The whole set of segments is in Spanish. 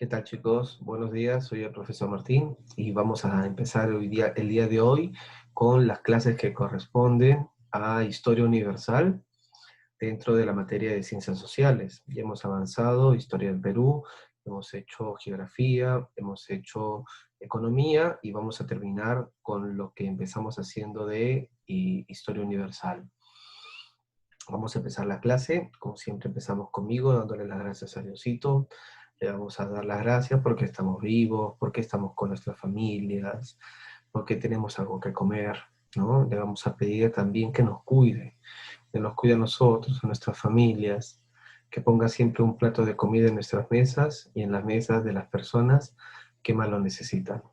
¿Qué tal, chicos? Buenos días, soy el profesor Martín y vamos a empezar el día de hoy con las clases que corresponden a Historia Universal dentro de la materia de Ciencias Sociales. Ya hemos avanzado Historia del Perú, hemos hecho Geografía, hemos hecho Economía y vamos a terminar con lo que empezamos haciendo de Historia Universal. Vamos a empezar la clase, como siempre empezamos conmigo, dándole las gracias a Diosito. Le vamos a dar las gracias porque estamos vivos, porque estamos con nuestras familias, porque tenemos algo que comer, ¿no? Le vamos a pedir también que nos cuide a nosotros, a nuestras familias, que ponga siempre un plato de comida en nuestras mesas y en las mesas de las personas que más lo necesitan.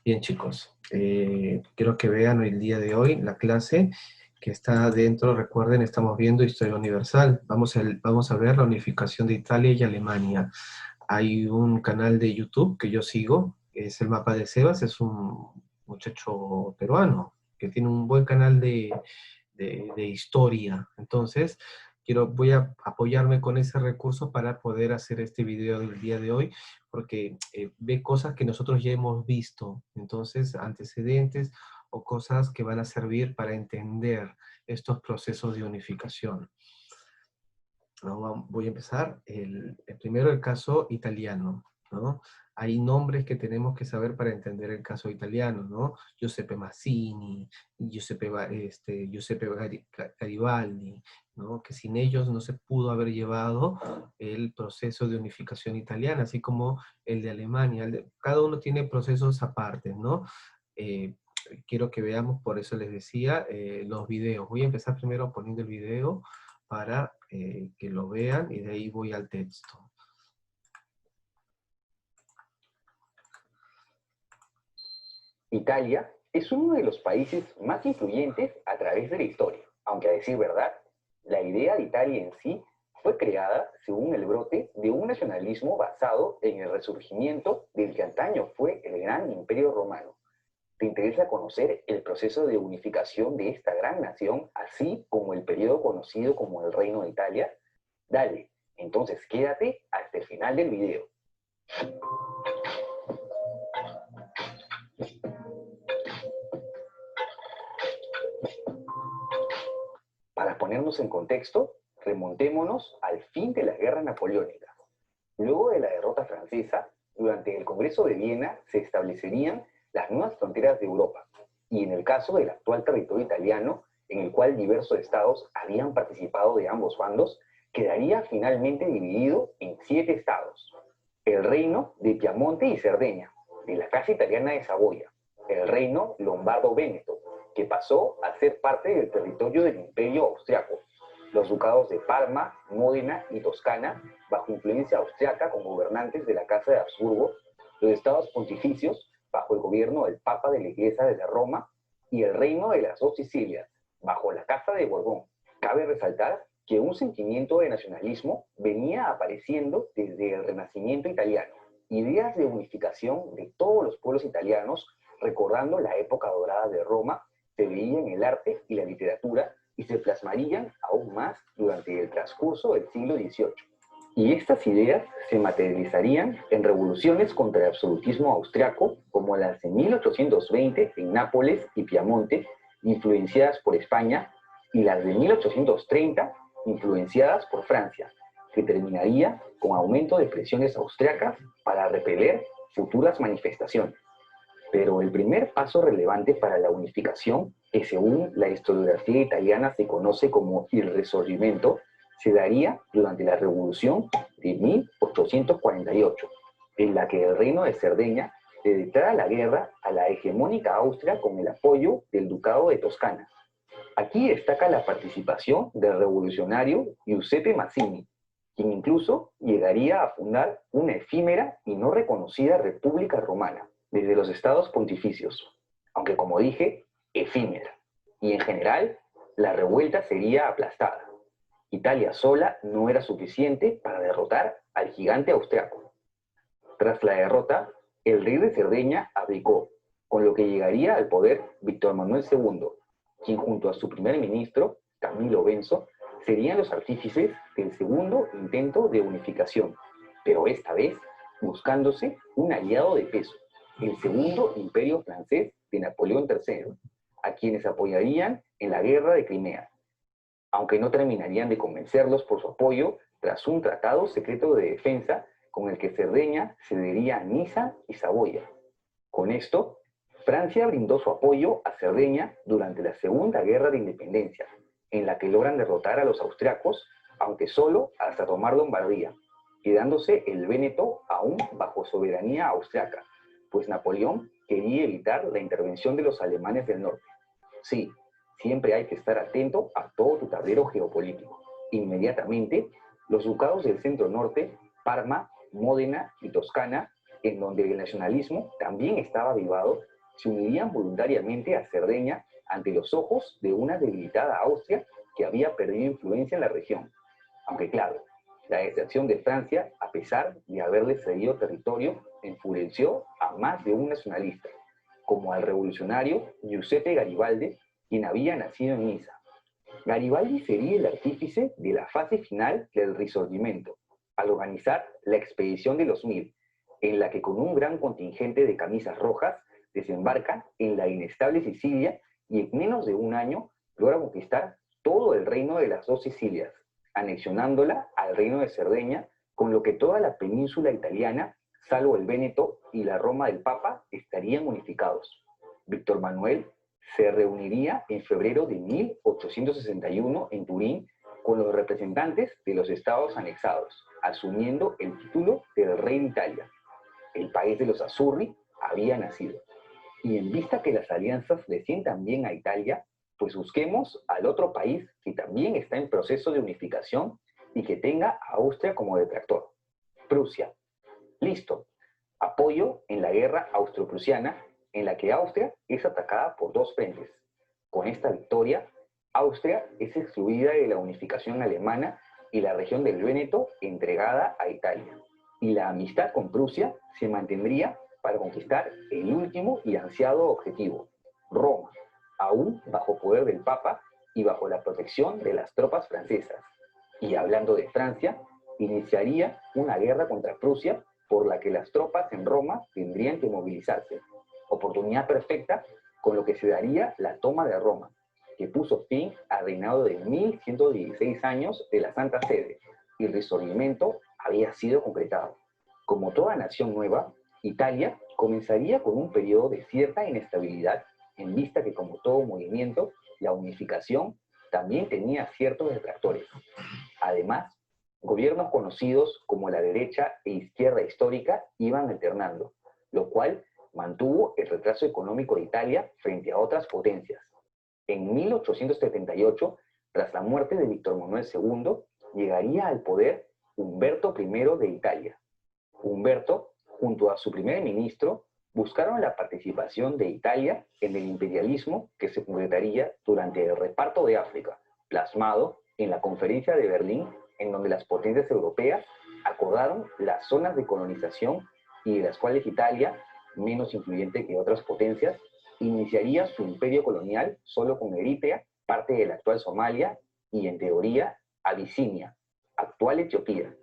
Bien, chicos, quiero que vean el día de hoy la clase que está dentro. Recuerden, estamos viendo Historia Universal. Vamos a ver la unificación de Italia y Alemania. Hay un canal de YouTube que yo sigo, que es El Mapa de Sebas, es un muchacho peruano que tiene un buen canal de historia. Entonces, voy a apoyarme con ese recurso para poder hacer este video del día de hoy, porque ve cosas que nosotros ya hemos visto, entonces antecedentes o cosas que van a servir para entender estos procesos de unificación. ¿No? Voy a empezar, primero el caso italiano, ¿no? Hay nombres que tenemos que saber para entender el caso italiano, ¿no? Giuseppe Mazzini, Giuseppe Garibaldi, ¿no? Que sin ellos no se pudo haber llevado el proceso de unificación italiana, así como el de Alemania. Cada uno tiene procesos aparte, ¿no? Quiero que veamos, por eso les decía, los videos. Voy a empezar primero poniendo el video para que lo vean y de ahí voy al texto. Italia es uno de los países más influyentes a través de la historia, aunque a decir verdad, la idea de Italia en sí fue creada según el brote de un nacionalismo basado en el resurgimiento del que antaño fue el gran imperio romano. ¿Te interesa conocer el proceso de unificación de esta gran nación, así como el periodo conocido como el Reino de Italia? Dale, entonces quédate hasta el final del video. Para ponernos en contexto, remontémonos al fin de las guerras napoleónicas. Luego de la derrota francesa, durante el Congreso de Viena se establecerían las nuevas fronteras de Europa, y en el caso del actual territorio italiano, en el cual diversos estados habían participado de ambos bandos, quedaría finalmente dividido en 7 estados. El reino de Piamonte y Cerdeña, de la Casa Italiana de Saboya, el reino lombardo-véneto, que pasó a ser parte del territorio del Imperio Austriaco, los ducados de Parma, Módena y Toscana, bajo influencia austriaca con gobernantes de la Casa de Habsburgo, los estados pontificios, bajo el gobierno del Papa de la Iglesia de la Roma, y el reino de las 2 Sicilias, bajo la Casa de Borbón. Cabe resaltar que un sentimiento de nacionalismo venía apareciendo desde el Renacimiento italiano, ideas de unificación de todos los pueblos italianos, recordando la época dorada de Roma, se veía en el arte y la literatura y se plasmarían aún más durante el transcurso del siglo XVIII. Y estas ideas se materializarían en revoluciones contra el absolutismo austriaco, como las de 1820 en Nápoles y Piamonte, influenciadas por España, y las de 1830, influenciadas por Francia, que terminaría con aumento de presiones austriacas para repeler futuras manifestaciones. Pero el primer paso relevante para la unificación, que según la historiografía italiana se conoce como il Risorgimento, se daría durante la Revolución de 1848, en la que el reino de Cerdeña le declara la guerra a la hegemónica Austria con el apoyo del Ducado de Toscana. Aquí destaca la participación del revolucionario Giuseppe Mazzini, quien incluso llegaría a fundar una efímera y no reconocida República Romana desde los estados pontificios, aunque como dije, efímera, y en general la revuelta sería aplastada. Italia sola no era suficiente para derrotar al gigante austriaco. Tras la derrota, el rey de Cerdeña abdicó, con lo que llegaría al poder Víctor Manuel II, quien junto a su primer ministro, Camilo Benso, serían los artífices del segundo intento de unificación, pero esta vez buscándose un aliado de peso, el segundo imperio francés de Napoleón III, a quienes apoyarían en la guerra de Crimea, aunque no terminarían de convencerlos por su apoyo tras un tratado secreto de defensa con el que Cerdeña cedería Niza y Saboya. Con esto, Francia brindó su apoyo a Cerdeña durante la Segunda Guerra de Independencia, en la que logran derrotar a los austriacos, aunque solo hasta tomar Lombardía, quedándose el Véneto aún bajo soberanía austriaca, pues Napoleón quería evitar la intervención de los alemanes del norte. Sí, siempre hay que estar atento a todo tu tablero geopolítico. Inmediatamente, los ducados del centro-norte, Parma, Módena y Toscana, en donde el nacionalismo también estaba avivado, se unirían voluntariamente a Cerdeña ante los ojos de una debilitada Austria que había perdido influencia en la región. Aunque claro, la deserción de Francia, a pesar de haberle cedido territorio, enfureció a más de un nacionalista, como al revolucionario Giuseppe Garibaldi, quien había nacido en Niza. Garibaldi sería el artífice de la fase final del Risorgimento, al organizar la expedición de los 1000, en la que con un gran contingente de camisas rojas desembarca en la inestable Sicilia y en menos de un año logra conquistar todo el reino de las dos Sicilias, anexionándola al reino de Cerdeña, con lo que toda la península italiana, salvo el Véneto y la Roma del Papa, estarían unificados. Víctor Manuel se reuniría en febrero de 1861 en Turín con los representantes de los estados anexados, asumiendo el título del rey de Italia. El país de los Azzurri había nacido. Y en vista que las alianzas le sientan bien a Italia, pues busquemos al otro país que también está en proceso de unificación y que tenga a Austria como detractor: Prusia. Listo. Apoyo en la guerra austro-prusiana, en la que Austria es atacada por dos frentes. Con esta victoria, Austria es excluida de la unificación alemana y la región del Véneto entregada a Italia. Y la amistad con Prusia se mantendría para conquistar el último y ansiado objetivo: Roma, aún bajo poder del Papa y bajo la protección de las tropas francesas. Y hablando de Francia, iniciaría una guerra contra Prusia por la que las tropas en Roma tendrían que movilizarse. Oportunidad perfecta con lo que se daría la toma de Roma, que puso fin al reinado de 1116 años de la Santa Sede, y el Risorgimento había sido concretado. Como toda nación nueva, Italia comenzaría con un periodo de cierta inestabilidad, en vista que, como todo movimiento, la unificación también tenía ciertos detractores. Además, gobiernos conocidos como la derecha e izquierda histórica iban alternando, lo cual mantuvo el retraso económico de Italia frente a otras potencias. En 1878, tras la muerte de Víctor Manuel II, llegaría al poder Humberto I de Italia. Humberto, junto a su primer ministro, buscaron la participación de Italia en el imperialismo que se concretaría durante el reparto de África, plasmado en la Conferencia de Berlín, en donde las potencias europeas acordaron las zonas de colonización y de las cuales Italia, menos influyente que otras potencias, iniciaría su imperio colonial solo con Eritrea, parte de la actual Somalia, y en teoría Abisinia, actual Etiopía.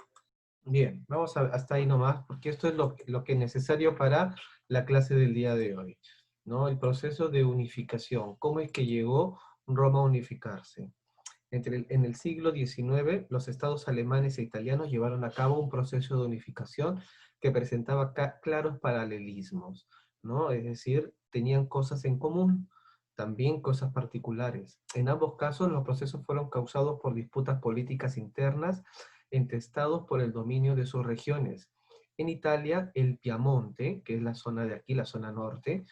Bien, hasta ahí nomás, porque esto es lo que es necesario para la clase del día de hoy, ¿no? El proceso de unificación. ¿Cómo es que llegó Roma a unificarse? En el siglo XIX, los estados alemanes e italianos llevaron a cabo un proceso de unificación que presentaba claros paralelismos, ¿no? Es decir, tenían cosas en común, también cosas particulares. En ambos casos, los procesos fueron causados por disputas políticas internas entre estados por el dominio de sus regiones. En Italia, el Piamonte, que es la zona de aquí, la zona norte,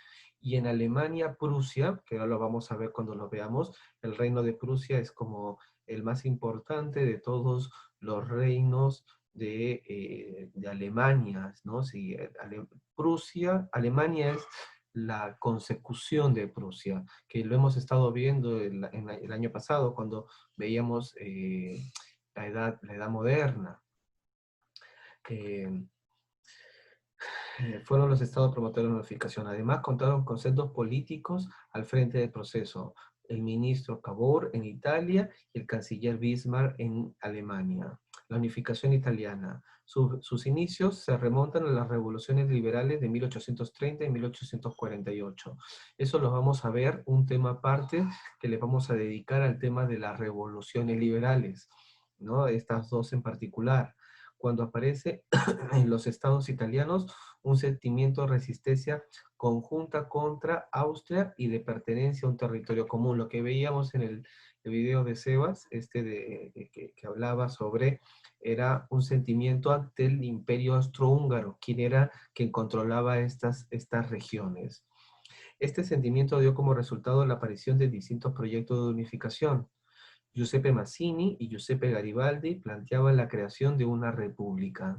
y en Alemania, Prusia, que ahora lo vamos a ver cuando lo veamos. El reino de Prusia es como el más importante de todos los reinos de Alemania, ¿no? Sí, Prusia, Alemania es la consecución de Prusia, que lo hemos estado viendo el año pasado cuando veíamos la edad moderna. Fueron los estados promotores de la unificación. Además, contaron con centros políticos al frente del proceso: el ministro Cavour en Italia y el canciller Bismarck en Alemania. la unificación italiana. Sus inicios se remontan a las revoluciones liberales de 1830 y 1848. Eso lo vamos a ver, un tema aparte que le vamos a dedicar al tema de las revoluciones liberales, ¿no? Estas dos en particular. Cuando aparece en los estados italianos un sentimiento de resistencia conjunta contra Austria y de pertenencia a un territorio común. Lo que veíamos en el video de Sebas, que hablaba sobre, era un sentimiento ante el imperio austrohúngaro, quien era quien controlaba estas regiones. Este sentimiento dio como resultado la aparición de distintos proyectos de unificación. Giuseppe Mazzini y Giuseppe Garibaldi planteaban la creación de una república.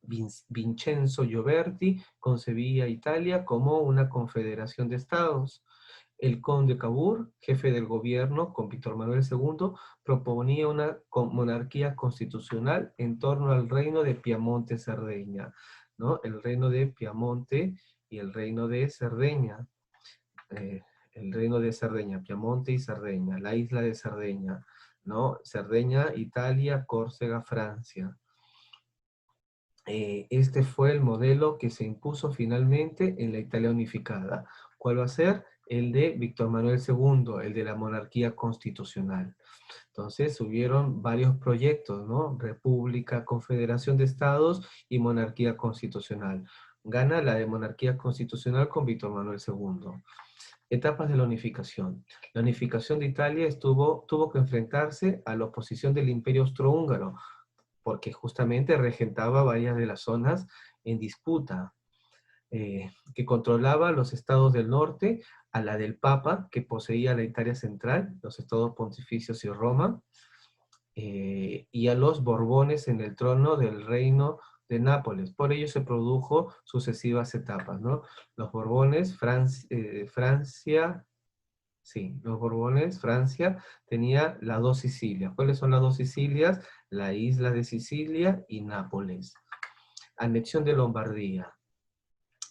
Vincenzo Gioberti concebía Italia como una confederación de estados. El conde Cavour, jefe del gobierno con Víctor Manuel II, proponía una monarquía constitucional en torno al reino de Piamonte-Cerdeña, ¿no? El reino de Piamonte y el reino de Cerdeña. El reino de Cerdeña, Piamonte y Cerdeña, la isla de Cerdeña, ¿no? Cerdeña, Italia, Córcega, Francia. Este fue el modelo que se impuso finalmente en la Italia unificada. ¿Cuál va a ser? El de Víctor Manuel II, el de la monarquía constitucional. Entonces hubieron varios proyectos, ¿no? República, confederación de estados y monarquía constitucional. Gana la de monarquía constitucional con Víctor Manuel II. Etapas de la unificación. La unificación de Italia tuvo que enfrentarse a la oposición del Imperio Austrohúngaro, porque justamente regentaba varias de las zonas en disputa, que controlaba los estados del norte, a la del Papa, que poseía la Italia central, los estados pontificios y Roma, y a los Borbones en el trono del reino de Nápoles. Por ello se produjo sucesivas etapas, ¿no? Los Borbones, Francia, sí, los Borbones, Francia, tenía las dos Sicilias. ¿Cuáles son las dos Sicilias? La isla de Sicilia y Nápoles. Anexión de Lombardía.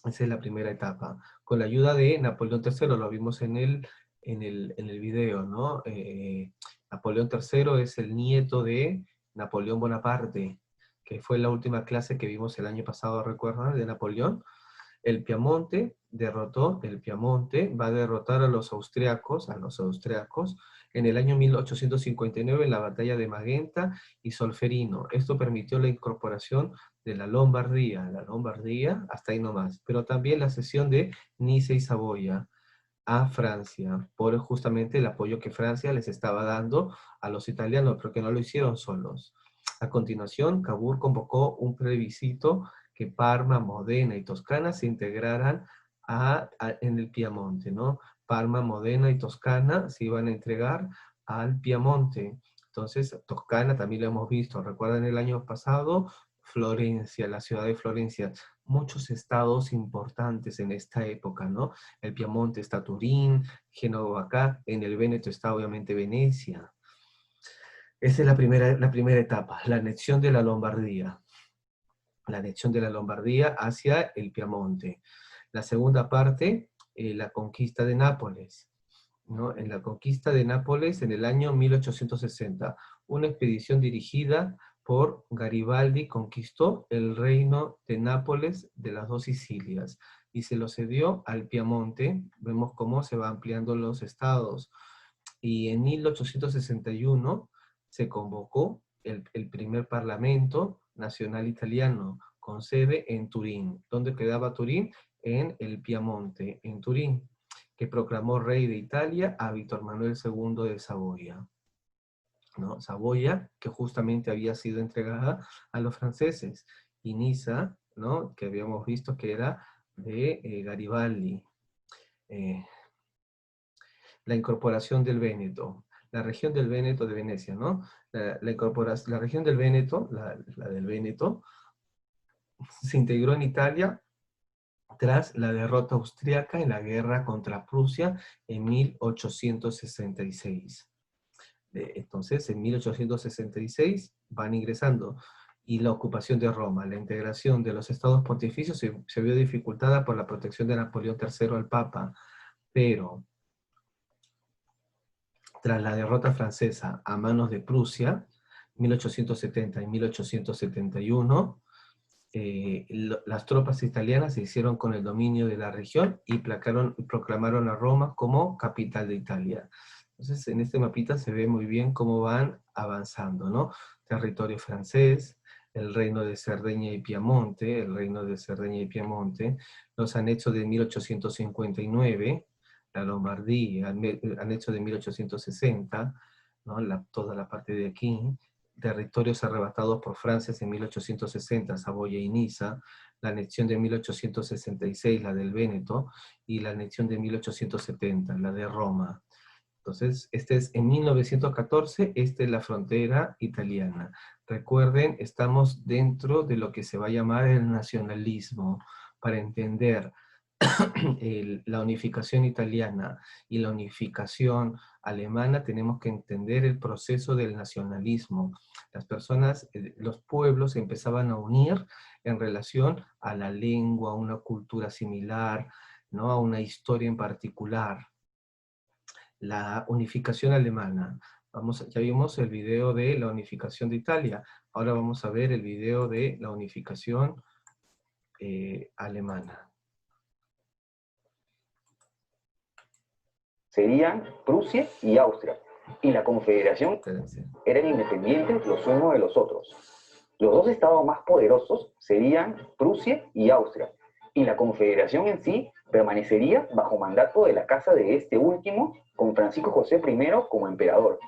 Esa es la primera etapa. Con la ayuda de Napoleón III, lo vimos en el video, ¿no? Napoleón III es el nieto de Napoleón Bonaparte, que fue la última clase que vimos el año pasado, ¿recuerdan? De Napoleón. El Piamonte va a derrotar a los austriacos, en el año 1859 en la batalla de Magenta y Solferino. Esto permitió la incorporación de la Lombardía hasta ahí nomás, pero también la cesión de Niza y Saboya a Francia, por justamente el apoyo que Francia les estaba dando a los italianos, porque no lo hicieron solos. A continuación, Cavour convocó un plebiscito que Parma, Modena y Toscana se integraran en el Piamonte, ¿no? Parma, Modena y Toscana se iban a entregar al Piamonte. Entonces, Toscana también lo hemos visto. ¿Recuerdan el año pasado? Florencia, la ciudad de Florencia. Muchos estados importantes en esta época, ¿no? El Piamonte está Turín, Génova acá, en el Véneto está obviamente Venecia. Esa es la primera etapa, la anexión de la Lombardía. La anexión de la Lombardía hacia el Piamonte. La segunda parte, la conquista de Nápoles, ¿no? En la conquista de Nápoles en el año 1860, una expedición dirigida por Garibaldi conquistó el reino de Nápoles de las dos Sicilias y se lo cedió al Piamonte. Vemos cómo se va ampliando los estados. Y en 1861 se convocó el primer parlamento nacional italiano con sede en Turín. ¿Dónde quedaba Turín? En el Piamonte, en Turín, que proclamó rey de Italia a Víctor Manuel II de Saboya, ¿no? Saboya, que justamente había sido entregada a los franceses, y Niza, ¿no? Que habíamos visto que era de Garibaldi. La incorporación del Véneto, la región del Véneto de Venecia, ¿no? La región del Véneto, la del Véneto, se integró en Italia tras la derrota austriaca en la guerra contra Prusia en 1866. Entonces, en 1866 van ingresando, y la ocupación de Roma, la integración de los estados pontificios se vio dificultada por la protección de Napoleón III al Papa, pero tras la derrota francesa a manos de Prusia, 1870 y 1871, las tropas italianas se hicieron con el dominio de la región y proclamaron a Roma como capital de Italia. Entonces, en este mapita se ve muy bien cómo van avanzando, ¿no? Territorio francés, el reino de Cerdeña y Piamonte, los anexos de 1859, la Lombardía, anexo de 1860, ¿no? Toda la parte de aquí, territorios arrebatados por Francia en 1860, Saboya y Niza, la anexión de 1866, la del Véneto, y la anexión de 1870, la de Roma. Entonces, este es en 1914, esta es la frontera italiana. Recuerden, estamos dentro de lo que se va a llamar el nacionalismo. Para entender la unificación italiana y la unificación alemana, tenemos que entender el proceso del nacionalismo. Las personas, los pueblos se empezaban a unir en relación a la lengua, a una cultura similar, ¿no? A una historia en particular. La unificación alemana. Ya vimos el video de la unificación de Italia. Ahora vamos a ver el video de la unificación alemana. Serían Prusia y Austria, y la Confederación Espérense. eran independientes los unos de los otros. Los dos estados más poderosos serían Prusia y Austria, y la Confederación en sí permanecería bajo mandato de la casa de este último, con Francisco José I como emperador.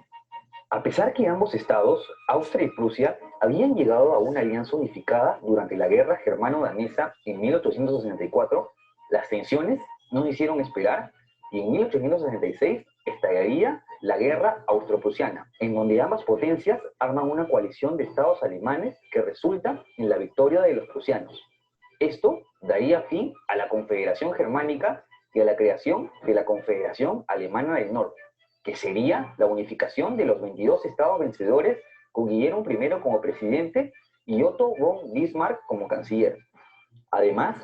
A pesar que ambos estados, Austria y Prusia, habían llegado a una alianza unificada durante la guerra germano-danesa en 1864, las tensiones no hicieron esperar y en 1866 estallaría la guerra austro-prusiana, en donde ambas potencias arman una coalición de estados alemanes que resulta en la victoria de los prusianos. Esto daría fin a la Confederación Germánica y a la creación de la Confederación Alemana del Norte, que sería la unificación de los 22 estados vencedores con Guillermo I como presidente y Otto von Bismarck como canciller. Además,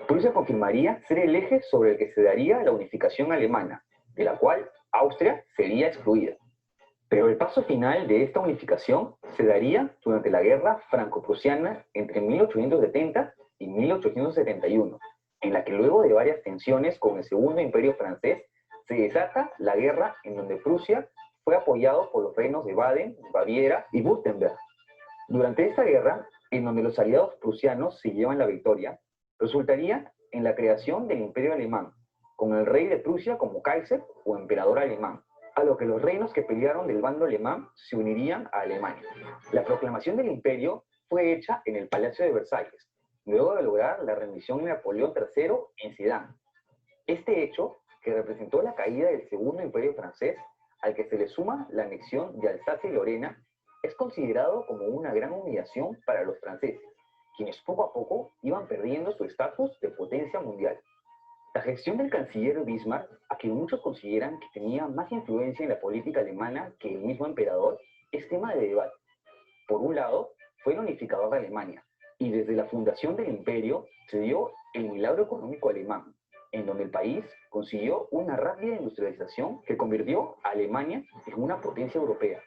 Prusia confirmaría ser el eje sobre el que se daría la unificación alemana, de la cual Austria sería excluida. Pero el paso final de esta unificación se daría durante la guerra franco-prusiana entre 1870 y 1871, en la que luego de varias tensiones con el Segundo Imperio francés, se desata la guerra en donde Prusia fue apoyado por los reinos de Baden, Baviera y Württemberg. Durante esta guerra, en donde los aliados prusianos se llevan la victoria, resultaría en la creación del Imperio Alemán, con el rey de Prusia como Kaiser o emperador alemán, a lo que los reinos que pelearon del bando alemán se unirían a Alemania. La proclamación del imperio fue hecha en el Palacio de Versalles, luego de lograr la rendición de Napoleón III en Sedan. Este hecho, que representó la caída del Segundo Imperio francés, al que se le suma la anexión de Alsacia y Lorena, es considerado como una gran humillación para los franceses, quienes poco a poco iban perdiendo su estatus de potencia mundial. La gestión del canciller Bismarck, a quien muchos consideran que tenía más influencia en la política alemana que el mismo emperador, es tema de debate. Por un lado, fue el unificador de Alemania, y desde la fundación del imperio se dio el milagro económico alemán, en donde el país consiguió una rápida industrialización que convirtió a Alemania en una potencia europea.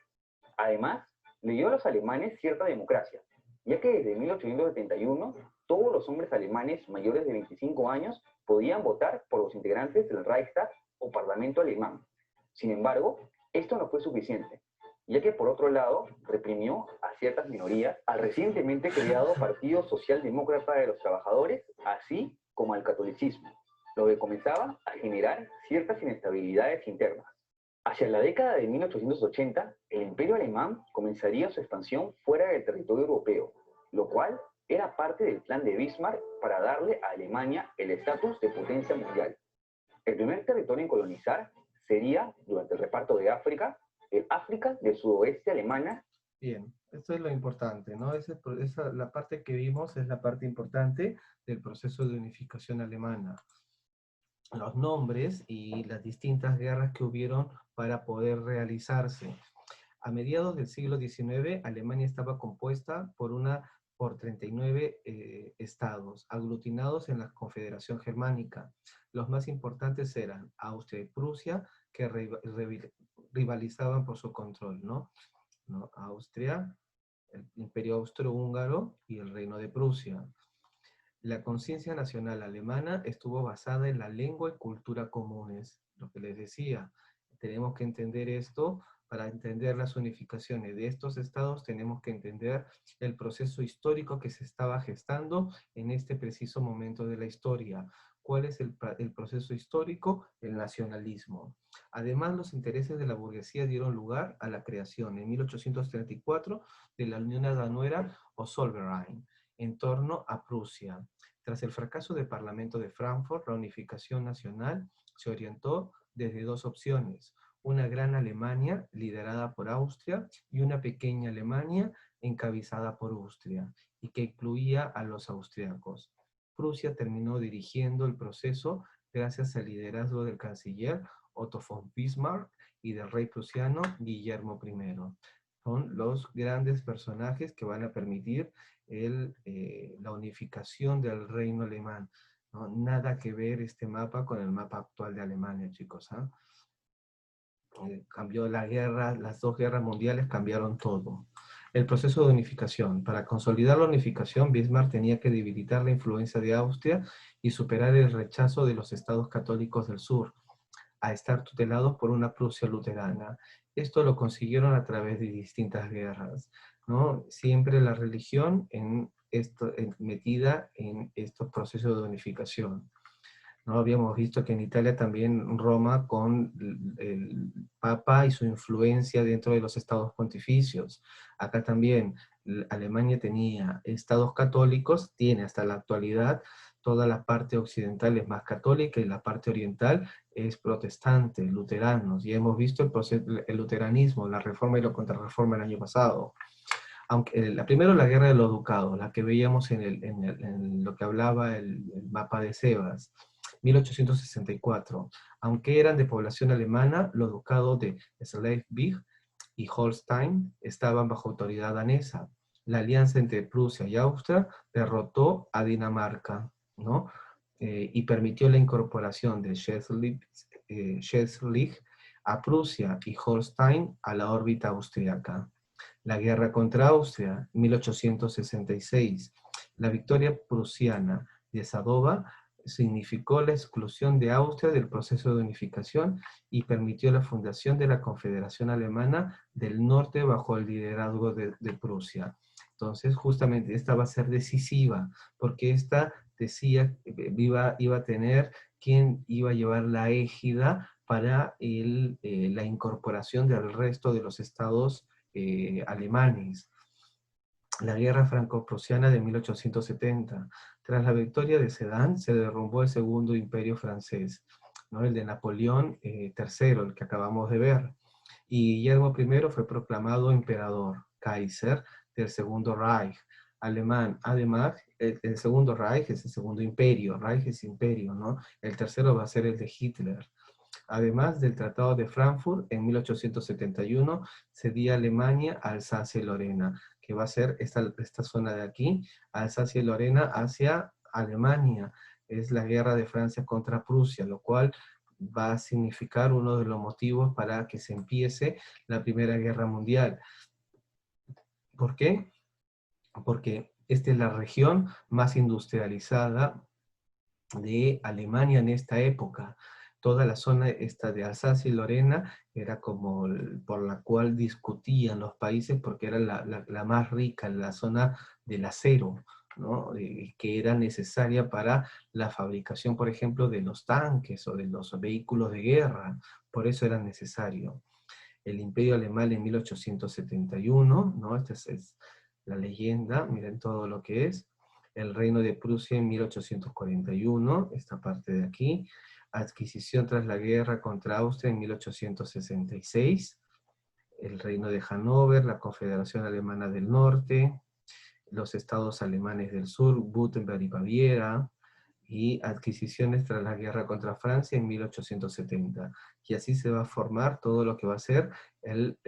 Además, le dio a los alemanes cierta democracia, ya que desde 1871 todos los hombres alemanes mayores de 25 años podían votar por los integrantes del Reichstag o Parlamento alemán. Sin embargo, esto no fue suficiente, ya que por otro lado reprimió a ciertas minorías al recientemente creado Partido Socialdemócrata de los Trabajadores, así como al catolicismo, lo que comenzaba a generar ciertas inestabilidades internas. Hacia la década de 1880, el Imperio Alemán comenzaría su expansión fuera del territorio europeo, lo cual era parte del plan de Bismarck para darle a Alemania el estatus de potencia mundial. El primer territorio en colonizar sería, durante el reparto de África, el África del sudoeste alemana. Bien, esto es lo importante, ¿no? La parte que vimos es la parte importante del proceso de unificación alemana. Los nombres y las distintas guerras que hubieron para poder realizarse. A mediados del siglo XIX, Alemania estaba compuesta por 39 estados, aglutinados en la Confederación Germánica. Los más importantes eran Austria y Prusia, que rivalizaban por su control, ¿no? Austria el Imperio Austrohúngaro y el Reino de Prusia. La conciencia nacional alemana estuvo basada en la lengua y cultura comunes, lo que les decía. Tenemos que entender esto. Para entender las unificaciones de estos estados tenemos que entender el proceso histórico que se estaba gestando en este preciso momento de la historia. ¿Cuál es el proceso histórico? El nacionalismo. Además, los intereses de la burguesía dieron lugar a la creación en 1834 de la Unión Aduanera o Zollverein en torno a Prusia. Tras el fracaso del Parlamento de Frankfurt, la unificación nacional se orientó desde dos opciones: una gran Alemania liderada por Austria y una pequeña Alemania encabezada por Austria, y que incluía a los austriacos. Prusia terminó dirigiendo el proceso gracias al liderazgo del canciller Otto von Bismarck y del rey prusiano Guillermo I. Son los grandes personajes que van a permitir la unificación del reino alemán, ¿no? Nada que ver este mapa con el mapa actual de Alemania, chicos, ¿eh? Cambió la guerra, las dos guerras mundiales cambiaron todo. El proceso de unificación. Para consolidar la unificación, Bismarck tenía que debilitar la influencia de Austria y superar el rechazo de los estados católicos del sur a estar tutelados por una Prusia luterana. Esto lo consiguieron a través de distintas guerras, ¿no? Siempre la religión metida en estos procesos de unificación, ¿no? Habíamos visto que en Italia también Roma con el Papa y su influencia dentro de los estados pontificios. Acá también Alemania tenía estados católicos, tiene hasta la actualidad. Toda la parte occidental es más católica y la parte oriental es protestante, luteranos. Y hemos visto el luteranismo, la reforma y la contrarreforma el año pasado. Aunque, primero la guerra de los ducados, la que veíamos en lo que hablaba el mapa de Sebas, 1864. Aunque eran de población alemana, los ducados de Schleswig y Holstein estaban bajo autoridad danesa. La alianza entre Prusia y Austria derrotó a Dinamarca, ¿no? Y permitió la incorporación de Schleswig a Prusia y Holstein a la órbita austríaca. La guerra contra Austria, 1866. La victoria prusiana de Sadova significó la exclusión de Austria del proceso de unificación y permitió la fundación de la Confederación Alemana del Norte bajo el liderazgo de Prusia. Entonces, justamente esta va a ser decisiva, porque esta decía iba a tener quién iba a llevar la égida para la incorporación del resto de los estados alemanes. La guerra franco-prusiana de 1870. Tras la victoria de Sedan, se derrumbó el segundo imperio francés, ¿no? El de Napoleón III, el que acabamos de ver. Y Guillermo I fue proclamado emperador, Kaiser, del Segundo Reich alemán. Además, el Segundo Reich es el segundo imperio, Reich es imperio, ¿no? El tercero va a ser el de Hitler. Además del Tratado de Frankfurt, en 1871 cedía Alemania a Alsacia y Lorena, que va a ser esta zona de aquí, Alsacia y Lorena hacia Alemania. Es la guerra de Francia contra Prusia, lo cual va a significar uno de los motivos para que se empiece la Primera Guerra Mundial. ¿Por qué? Porque esta es la región más industrializada de Alemania en esta época. Toda la zona esta de Alsacia y Lorena era como por la cual discutían los países porque era la más rica, la zona del acero, ¿no? Que era necesaria para la fabricación, por ejemplo, de los tanques o de los vehículos de guerra. Por eso era necesario. El Imperio Alemán en 1871, ¿no? Esta es la leyenda, miren todo lo que es. El Reino de Prusia en 1841, esta parte de aquí. Adquisición tras la guerra contra Austria en 1866. El Reino de Hannover, la Confederación Alemana del Norte, los estados alemanes del sur, Württemberg y Baviera, y adquisiciones tras la guerra contra Francia en 1870. Y así se va a formar todo lo que va a ser el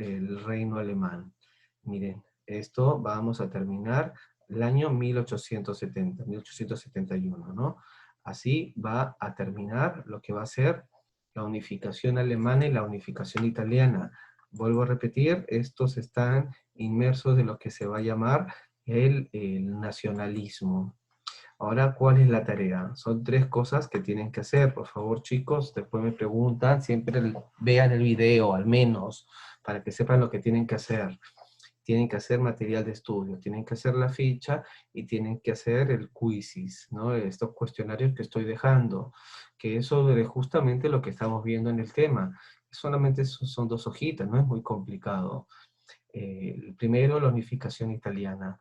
reino alemán. Miren, esto vamos a terminar el año 1870, 1871, ¿no? Así va a terminar lo que va a ser la unificación alemana y la unificación italiana. vuelvo a repetir, estos están inmersos de lo que se va a llamar el nacionalismo. Ahora, ¿cuál es la tarea? Son 3 cosas que tienen que hacer. Por favor, chicos, después me preguntan, siempre vean el video, al menos, para que sepan lo que tienen que hacer. Tienen que hacer material de estudio, tienen que hacer la ficha y tienen que hacer el quizzes, ¿no? Estos cuestionarios que estoy dejando, que es sobre justamente lo que estamos viendo en el tema. Solamente son 2 hojitas, no es muy complicado. El primero, la unificación italiana.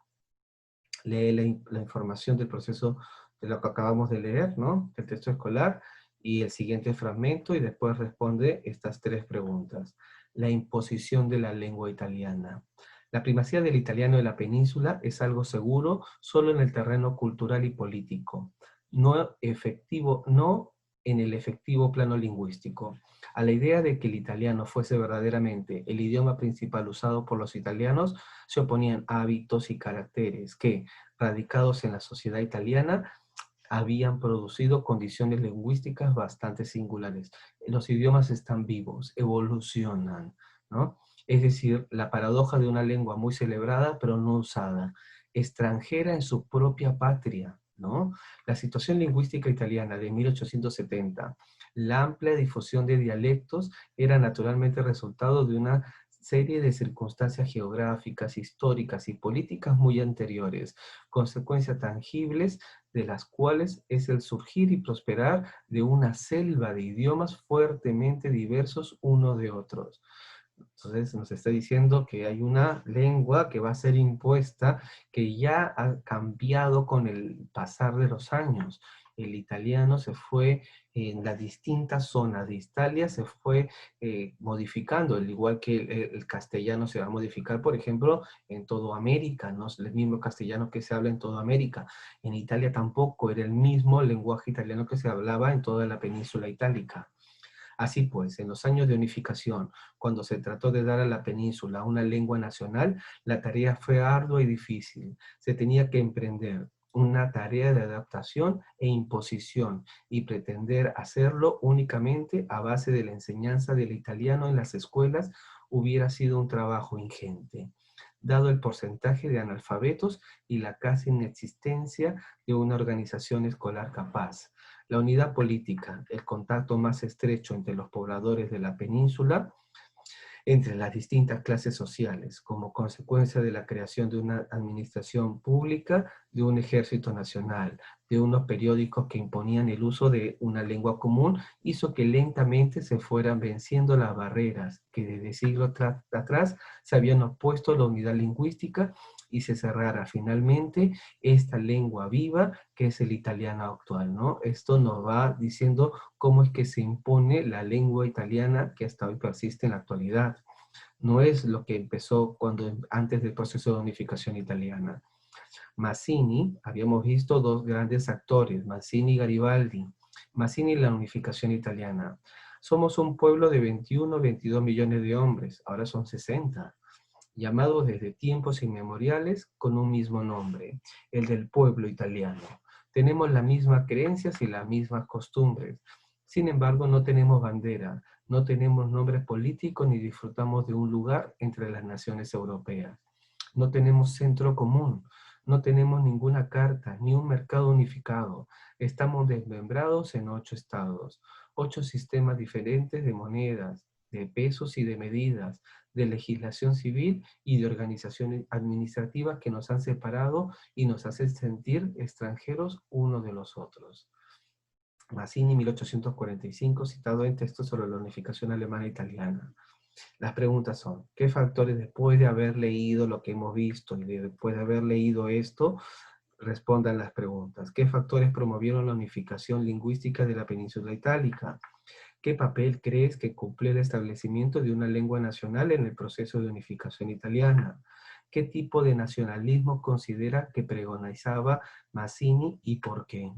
Lee la información del proceso de lo que acabamos de leer, ¿no? El texto escolar y el siguiente fragmento y después responde estas 3 preguntas. La imposición de la lengua italiana. La primacía del italiano en la península es algo seguro solo en el terreno cultural y político, no efectivo, no en el efectivo plano lingüístico. A la idea de que el italiano fuese verdaderamente el idioma principal usado por los italianos, se oponían hábitos y caracteres que, radicados en la sociedad italiana, habían producido condiciones lingüísticas bastante singulares. Los idiomas están vivos, evolucionan, ¿no? Es decir, la paradoja de una lengua muy celebrada, pero no usada, extranjera en su propia patria, ¿no? La situación lingüística italiana de 1870, la amplia difusión de dialectos, era naturalmente resultado de una serie de circunstancias geográficas, históricas y políticas muy anteriores, consecuencias tangibles de las cuales es el surgir y prosperar de una selva de idiomas fuertemente diversos unos de otros. Entonces nos está diciendo que hay una lengua que va a ser impuesta, que ya ha cambiado con el pasar de los años. El italiano se fue en las distintas zonas de Italia, se fue modificando, al igual que el castellano se va a modificar, por ejemplo, en toda América, no es el mismo castellano que se habla en toda América. En Italia tampoco era el mismo lenguaje italiano que se hablaba en toda la península itálica. Así pues, en los años de unificación, cuando se trató de dar a la península una lengua nacional, la tarea fue ardua y difícil. Se tenía que emprender una tarea de adaptación e imposición y pretender hacerlo únicamente a base de la enseñanza del italiano en las escuelas hubiera sido un trabajo ingente, dado el porcentaje de analfabetos y la casi inexistencia de una organización escolar capaz. La unidad política, el contacto más estrecho entre los pobladores de la península, entre las distintas clases sociales, como consecuencia de la creación de una administración pública, de un ejército nacional, de unos periódicos que imponían el uso de una lengua común, hizo que lentamente se fueran venciendo las barreras que desde siglos atrás se habían opuesto a la unidad lingüística y se cerrara finalmente esta lengua viva que es el italiano actual, ¿no? Esto nos va diciendo cómo es que se impone la lengua italiana que hasta hoy persiste en la actualidad. No es lo que empezó antes del proceso de unificación italiana. Mazzini, habíamos visto 2 grandes actores, Mazzini y Garibaldi. Mazzini y la unificación italiana. Somos un pueblo de 21, 22 millones de hombres, ahora son 60, llamados desde tiempos inmemoriales con un mismo nombre, el del pueblo italiano. Tenemos las mismas creencias y las mismas costumbres. Sin embargo, no tenemos bandera, no tenemos nombres políticos ni disfrutamos de un lugar entre las naciones europeas. No tenemos centro común, no tenemos ninguna carta, ni un mercado unificado. Estamos desmembrados en 8 estados, 8 sistemas diferentes de monedas, de pesos y de medidas, de legislación civil y de organizaciones administrativas que nos han separado y nos hacen sentir extranjeros unos de los otros. Mazzini, 1845, citado en textos sobre la unificación alemana e italiana. Las preguntas son, ¿qué factores después de haber leído lo que hemos visto y después de haber leído esto, respondan las preguntas? ¿Qué factores promovieron la unificación lingüística de la península itálica? ¿Qué papel crees que cumplió el establecimiento de una lengua nacional en el proceso de unificación italiana? ¿Qué tipo de nacionalismo considera que pregonizaba Mazzini y por qué?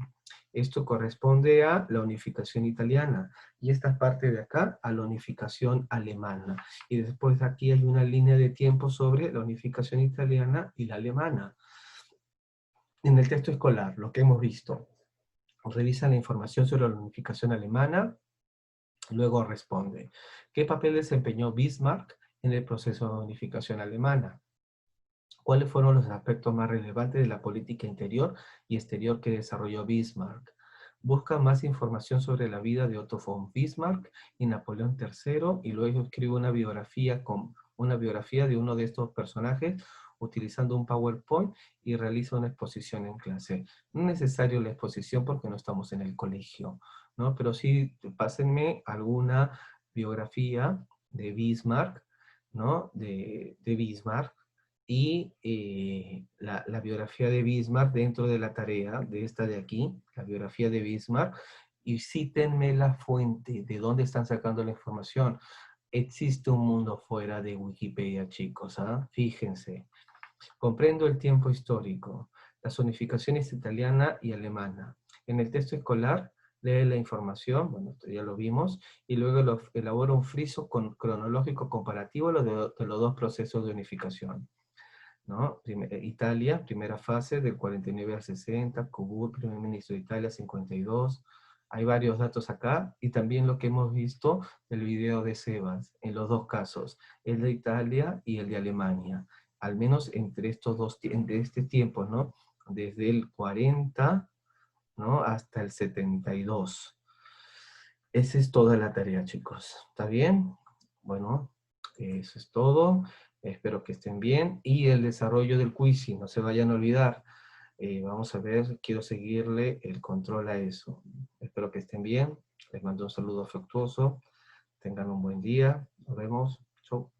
Esto corresponde a la unificación italiana y esta parte de acá a la unificación alemana. Y después aquí hay una línea de tiempo sobre la unificación italiana y la alemana. En el texto escolar, lo que hemos visto, revisa la información sobre la unificación alemana. Luego responde, ¿qué papel desempeñó Bismarck en el proceso de unificación alemana. ¿Cuáles fueron los aspectos más relevantes de la política interior y exterior que desarrolló Bismarck? Busca más información sobre la vida de Otto von Bismarck y Napoleón III y luego escribe una biografía de uno de estos personajes utilizando un PowerPoint y realiza una exposición en clase. No es necesario la exposición porque no estamos en el colegio, ¿no? Pero sí, pásenme alguna biografía de Bismarck, ¿no? De Bismarck y la biografía de Bismarck dentro de la tarea de esta de aquí, la biografía de Bismarck, y cítenme la fuente, de dónde están sacando la información. Existe un mundo fuera de Wikipedia, chicos, ¿ah? Fíjense. Comprendo el tiempo histórico, las unificaciones italiana y alemana. En el texto escolar, lee la información, bueno, esto ya lo vimos, y luego elabora un friso cronológico comparativo de los dos procesos de unificación, ¿no? Italia, primera fase, del 49 al 60, Cobur, primer ministro de Italia, 52. Hay varios datos acá, y también lo que hemos visto del video de Sebas, en los dos casos, el de Italia y el de Alemania, al menos entre estos dos, entre este tiempo, ¿no? Desde el 40, ¿no? Hasta el 72. Esa es toda la tarea, chicos. ¿Está bien? Bueno, eso es todo. Espero que estén bien. Y el desarrollo del quizzing, no se vayan a olvidar. Vamos a ver, quiero seguirle el control a eso. Espero que estén bien. Les mando un saludo afectuoso. Tengan un buen día. Nos vemos. Chau.